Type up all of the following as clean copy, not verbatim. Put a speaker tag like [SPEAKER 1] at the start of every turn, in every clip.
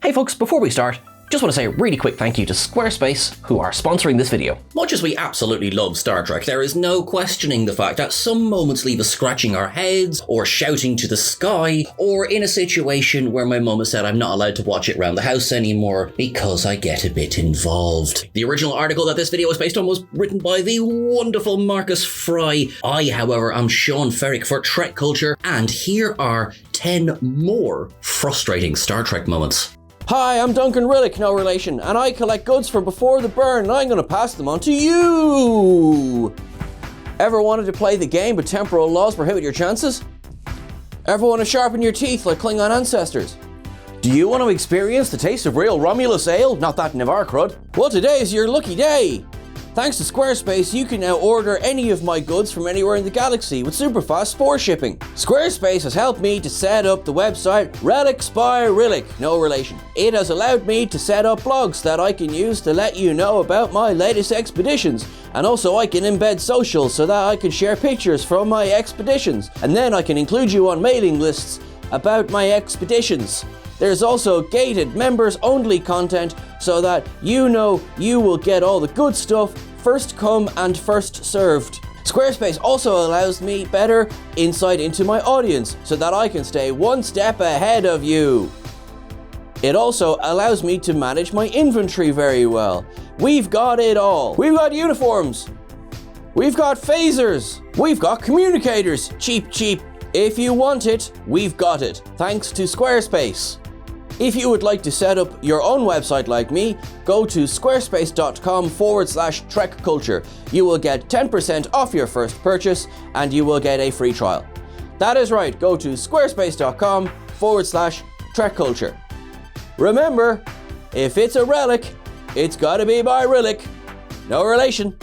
[SPEAKER 1] Hey folks, before we start, just want to say a really quick thank you to Squarespace, who are sponsoring this video. Much as we absolutely love Star Trek, there is no questioning the fact that some moments leave us scratching our heads, or shouting to the sky, or in a situation where my mum has said I'm not allowed to watch it around the house anymore because I get a bit involved. The original article that this video was based on was written by the wonderful Marcus Fry. I, however, am Sean Ferrick for Trek Culture, and here are 10 more frustrating Star Trek moments.
[SPEAKER 2] Hi, I'm Duncan Rillick, no relation, and I collect goods from before the burn, and I'm going to pass them on to you! Ever wanted to play the game but temporal laws prohibit your chances? Ever want to sharpen your teeth like Klingon ancestors? Do you want to experience the taste of real Romulus ale? Not that Navarre crud. Well, today is your lucky day! Thanks to Squarespace, you can now order any of my goods from anywhere in the galaxy with super fast spore shipping. Squarespace has helped me to set up the website Relics by Rillick, no relation. It has allowed me to set up blogs that I can use to let you know about my latest expeditions, and also I can embed socials so that I can share pictures from my expeditions, and then I can include you on mailing lists about my expeditions. There's also gated members-only content so that you know you will get all the good stuff first come and first served. Squarespace also allows me better insight into my audience so that I can stay one step ahead of you. It also allows me to manage my inventory very well. We've got it all. We've got uniforms. We've got phasers. We've got communicators. Cheap. If you want it, we've got it. Thanks to Squarespace. If you would like to set up your own website like me, go to squarespace.com/Trek Culture. You will get 10% off your first purchase and you will get a free trial. That is right, go to squarespace.com/Trek Culture. Remember, if it's a relic, it's gotta be by Rillick. No relation.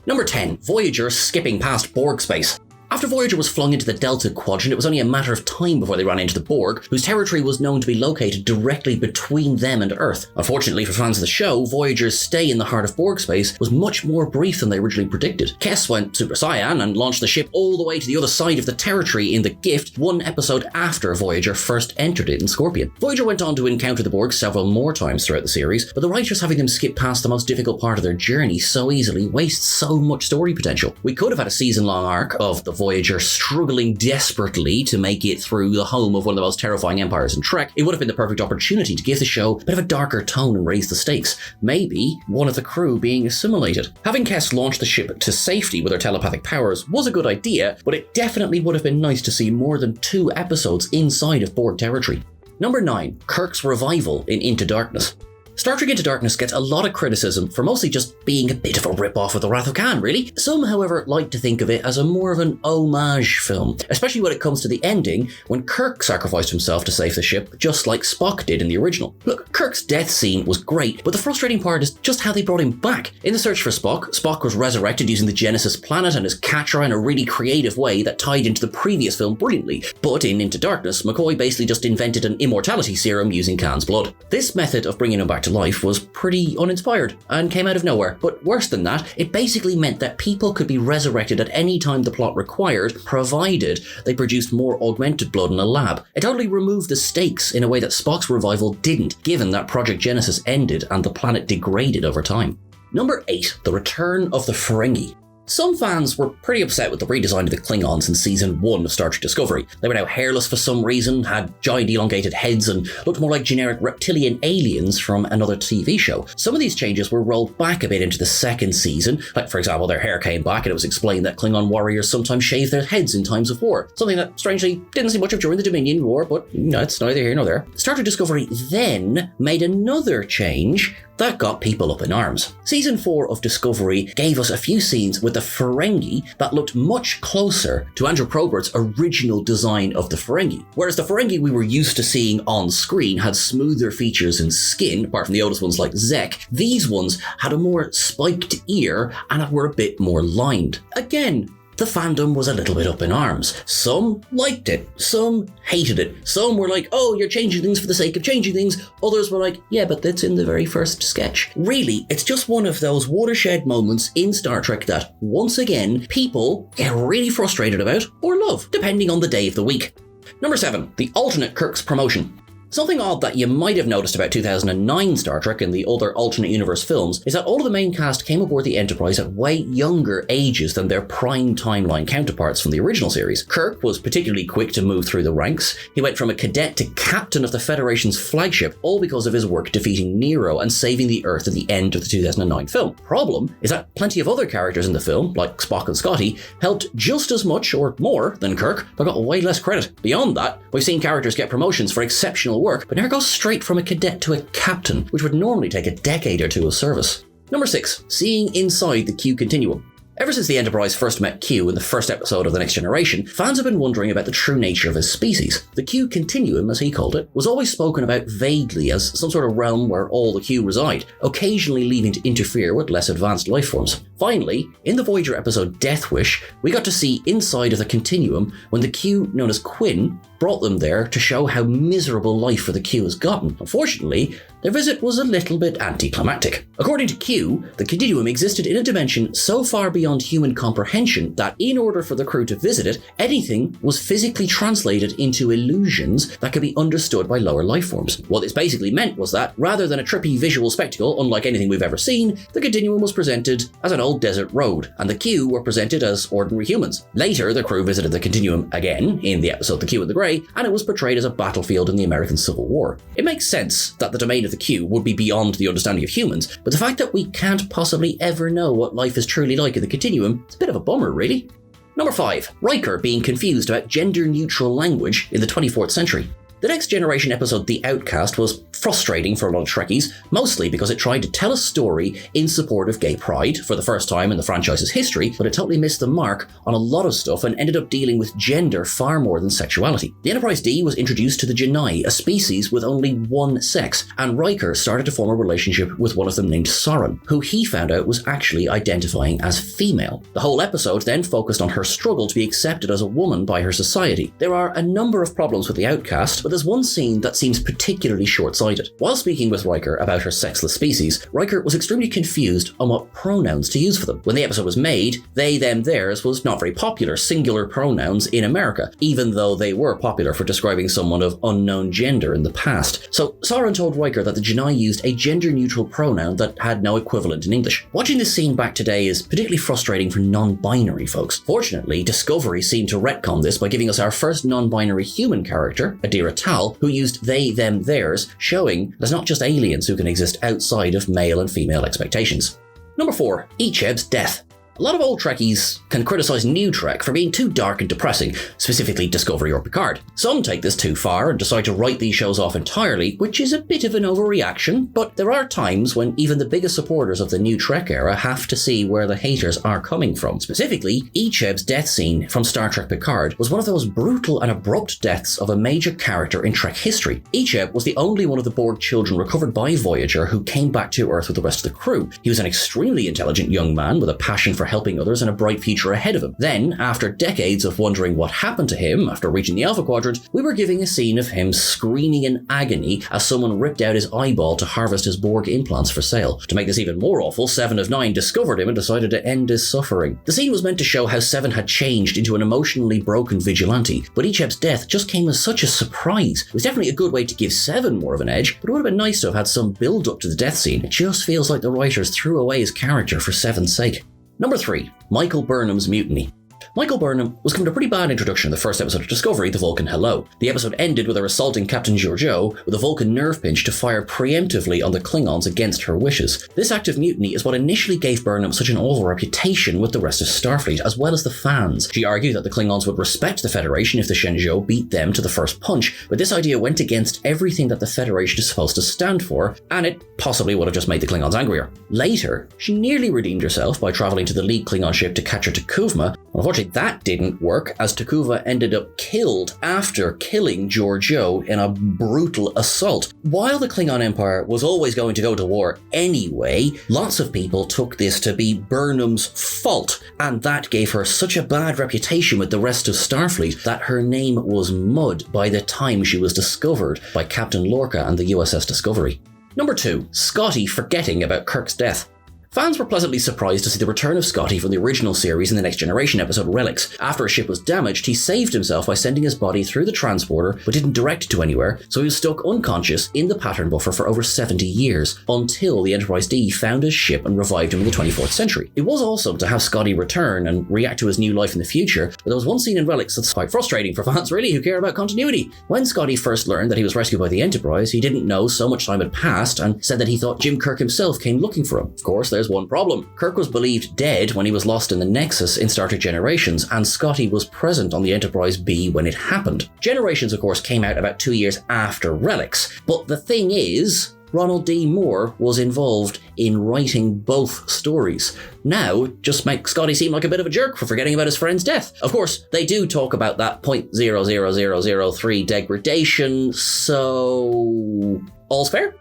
[SPEAKER 1] Number 10, Voyager skipping past Borg space. After Voyager was flung into the Delta Quadrant, it was only a matter of time before they ran into the Borg, whose territory was known to be located directly between them and Earth. Unfortunately for fans of the show, Voyager's stay in the heart of Borg space was much more brief than they originally predicted. KIRK'S went Super Saiyan and launched the ship all the way to the other side of the territory in The Gift, one episode after Voyager first entered it in Scorpion. Voyager went on to encounter the Borg several more times throughout the series, but the writers having them skip past the most difficult part of their journey so easily wastes so much story potential. We could have had a season-long arc of the Voyager struggling desperately to make it through the home of one of the most terrifying empires in Trek. It would have been the perfect opportunity to give the show a bit of a darker tone and raise the stakes. Maybe one of the crew being assimilated. Having KIRK'S launch the ship to safety with her telepathic powers was a good idea, but it definitely would have been nice to see more than 2 episodes inside of Borg territory. Number 9, Kirk's revival in Into Darkness. Star Trek Into Darkness gets a lot of criticism for mostly just being a bit of a rip-off of The Wrath of Khan, really. Some, however, like to think of it as a more of an homage film, especially when it comes to the ending, when Kirk sacrificed himself to save the ship, just like Spock did in the original. Look, Kirk's death scene was great, but the frustrating part is just how they brought him back. In the search for Spock, Spock was resurrected using the Genesis planet and his catcher in a really creative way that tied into the previous film brilliantly. But in Into Darkness, McCoy basically just invented an immortality serum using Khan's blood. This method of bringing him back to life was pretty uninspired and came out of nowhere, but worse than that, it basically meant that people could be resurrected at any time the plot required, provided they produced more augmented blood in a lab. It totally removed the stakes in a way that Spock's revival didn't, given that Project Genesis ended and the planet degraded over time. Number 8, the return of the Ferengi. Some fans were pretty upset with the redesign of the Klingons in Season 1 of Star Trek Discovery. They were now hairless for some reason, had giant elongated heads, and looked more like generic reptilian aliens from another TV show. Some of these changes were rolled back a bit into the second season, like for example their hair came back and it was explained that Klingon warriors sometimes shave their heads in times of war, something that strangely didn't see much of during the Dominion War, but it's neither here nor there. Star Trek Discovery then made another change that got people up in arms. Season 4 of Discovery gave us a few scenes with the Ferengi that looked much closer to Andrew Probert's original design of the Ferengi. Whereas the Ferengi we were used to seeing on screen had smoother features and skin, apart from the oldest ones like Zek, these ones had a more spiked ear and were a bit more lined. Again, the fandom was a little bit up in arms. Some liked it, some hated it. Some were like, oh, you're changing things for the sake of changing things. Others were like, yeah, but that's in the very first sketch. Really, it's just one of those watershed moments in Star Trek that, once again, people get really frustrated about or love, depending on the day of the week. Number 7. The alternate KIRK'S promotion. Something odd that you might have noticed about 2009 Star Trek and the other alternate universe films is that all of the main cast came aboard the Enterprise at way younger ages than their prime timeline counterparts from the original series. Kirk was particularly quick to move through the ranks. He went from a cadet to captain of the Federation's flagship, all because of his work defeating Nero and saving the Earth at the end of the 2009 film. Problem is that plenty of other characters in the film, like Spock and Scotty, helped just as much or more than Kirk, but got way less credit. Beyond that, we've seen characters get promotions for exceptional work, but never go straight from a cadet to a captain, which would normally take a decade or two of service. Number 6. Seeing inside the Q continuum. Ever since the Enterprise first met Q in the first episode of The Next Generation, fans have been wondering about the true nature of his species. The Q Continuum, as he called it, was always spoken about vaguely as some sort of realm where all the Q reside, occasionally leaving to interfere with less advanced life forms. Finally, in the Voyager episode Death Wish, we got to see inside of the Continuum when the Q, known as Quinn, brought them there to show how miserable life for the Q has gotten. Unfortunately, their visit was a little bit anticlimactic. According to Q, the Continuum existed in a dimension so far beyond human comprehension that in order for the crew to visit it, anything was physically translated into illusions that could be understood by lower life forms. What this basically meant was that, rather than a trippy visual spectacle unlike anything we've ever seen, the Continuum was presented as an old desert road, and the Q were presented as ordinary humans. Later, the crew visited the Continuum again in the episode The Q and the Grey, and it was portrayed as a battlefield in the American Civil War. It makes sense that the domain of the Q would be beyond the understanding of humans, but the fact that we can't possibly ever know what life is truly like in the Continuum is a bit of a bummer, really. Number 5. Riker being confused about gender-neutral language in the 24th century. The Next Generation episode The Outcast was frustrating for a lot of Trekkies, mostly because it tried to tell a story in support of gay pride for the first time in the franchise's history, but it totally missed the mark on a lot of stuff and ended up dealing with gender far more than sexuality. The Enterprise D was introduced to the Janai, a species with only one sex, and Riker started to form a relationship with one of them named Soren, who he found out was actually identifying as female. The whole episode then focused on her struggle to be accepted as a woman by her society. There are a number of problems with The Outcast, but there's one scene that seems particularly short-sighted. While speaking with Riker about her sexless species, Riker was extremely confused on what pronouns to use for them. When the episode was made, they, them, theirs was not very popular singular pronouns in America, even though they were popular for describing someone of unknown gender in the past. So Soren told Riker that the Janai used a gender-neutral pronoun that had no equivalent in English. Watching this scene back today is particularly frustrating for non-binary folks. Fortunately, Discovery seemed to retcon this by giving us our first non-binary human character, Adira Tal, who used they, them, theirs, showing there's not just aliens who can exist outside of male and female expectations. Number 4. ICHEB'S death. A lot of old Trekkies can criticise new Trek for being too dark and depressing, specifically Discovery or Picard. Some take this too far and decide to write these shows off entirely, which is a bit of an overreaction, but there are times when even the biggest supporters of the new Trek era have to see where the haters are coming from. Specifically, ICHEB'S death scene from Star Trek Picard was one of those brutal and abrupt deaths of a major character in Trek history. ICHEB was the only one of the Borg children recovered by Voyager who came back to Earth with the rest of the crew. He was an extremely intelligent young man with a passion for helping others and a bright future ahead of him. Then, after decades of wondering what happened to him after reaching the Alpha Quadrant, we were giving a scene of him screaming in agony as someone ripped out his eyeball to harvest his Borg implants for sale. To make this even more awful, 7 of 9 discovered him and decided to end his suffering. The scene was meant to show how 7 had changed into an emotionally broken vigilante, but ICHEB'S death just came as such a surprise. It was definitely a good way to give 7 more of an edge, but it would have been nice to have had some build up to the death scene. It just feels like the writers threw away his character for 7's sake. Number 3. Michael Burnham's mutiny. Michael Burnham was given a pretty bad introduction in the first episode of Discovery, The Vulcan Hello. The episode ended with her assaulting Captain Georgiou with a Vulcan nerve pinch to fire preemptively on the Klingons against her wishes. This act of mutiny is what initially gave Burnham such an awful reputation with the rest of Starfleet, as well as the fans. She argued that the Klingons would respect the Federation if the Shenzhou beat them to the first punch, but this idea went against everything that the Federation is supposed to stand for, and it possibly would have just made the Klingons angrier. Later, she nearly redeemed herself by travelling to the League Klingon ship to capture Takuvma. Unfortunately, that didn't work, as Takuvma ended up killed after killing Georgiou in a brutal assault. While the Klingon Empire was always going to go to war anyway, lots of people took this to be Burnham's fault, and that gave her such a bad reputation with the rest of Starfleet that her name was mud by the time she was discovered by Captain Lorca and the USS Discovery. Number 2. Scotty forgetting about Kirk's death. Fans were pleasantly surprised to see the return of Scotty from the original series in the Next Generation episode Relics. After a ship was damaged, he saved himself by sending his body through the transporter, but didn't direct it to anywhere, so he was stuck unconscious in the pattern buffer for over 70 years, until the Enterprise D found his ship and revived him in the 24th century. It was awesome to have Scotty return and react to his new life in the future, but there was one scene in Relics that's quite frustrating for fans really who care about continuity. When Scotty first learned that he was rescued by the Enterprise, he didn't know so much time had passed and said that he thought Jim Kirk himself came looking for him. Of course, there's one problem. Kirk was believed dead when he was lost in the Nexus in Star Trek Generations, and Scotty was present on the Enterprise B when it happened. Generations, of course, came out about 2 years after Relics, but the thing is, Ronald D. Moore was involved in writing both stories. Now, just make Scotty seem like a bit of a jerk for forgetting about his friend's death. Of course, they do talk about that 0.00003 degradation, so all's fair?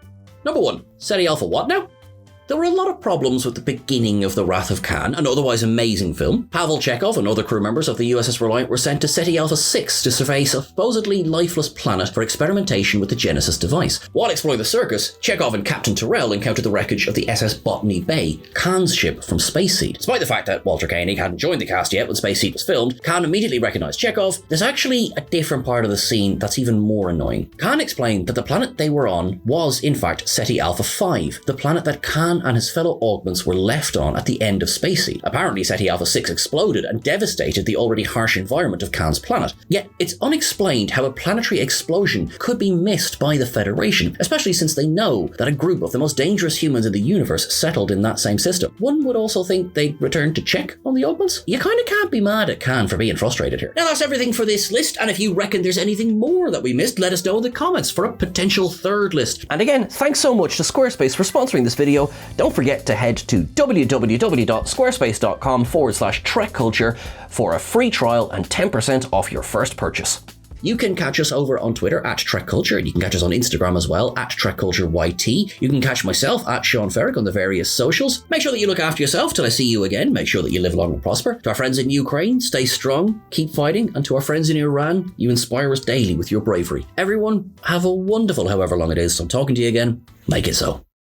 [SPEAKER 1] Number 1, SETI Alpha what now? There were a lot of problems with the beginning of The Wrath of Khan, an otherwise amazing film. Pavel Chekhov and other crew members of the USS Reliant were sent to SETI Alpha 6 to survey a supposedly lifeless planet for experimentation with the Genesis device. While exploring the circus, Chekhov and Captain Terrell encountered the wreckage of the SS Botany Bay, Khan's ship from Space Seed. Despite the fact that Walter Koenig hadn't joined the cast yet when Space Seed was filmed, Khan immediately recognized Chekhov. There's actually a different part of the scene that's even more annoying. Khan explained that the planet they were on was, in fact, SETI Alpha 5, the planet that Khan and his fellow augments were left on at the end of Space Seed. Apparently, SETI Alpha 6 exploded and devastated the already harsh environment of Khan's planet. Yet, it's unexplained how a planetary explosion could be missed by the Federation, especially since they know that a group of the most dangerous humans in the universe settled in that same system. One would also think they'd return to check on the augments. You kind of can't be mad at Khan for being frustrated here. Now, that's everything for this list, and if you reckon there's anything more that we missed, let us know in the comments for a potential third list.
[SPEAKER 2] And again, thanks so much to Squarespace for sponsoring this video. Don't forget to head to www.squarespace.com/trekculture for a free trial and 10% off your first purchase.
[SPEAKER 1] You can catch us over on Twitter at TrekCulture, and you can catch us on Instagram as well at TrekCultureYT. You can catch myself at Sean Ferrick on the various socials. Make sure that you look after yourself till I see you again. Make sure that you live long and prosper. To our friends in Ukraine, stay strong, keep fighting, and to our friends in Iran, you inspire us daily with your bravery. Everyone, have a wonderful however long it is. So I'm talking to you again. Make it so.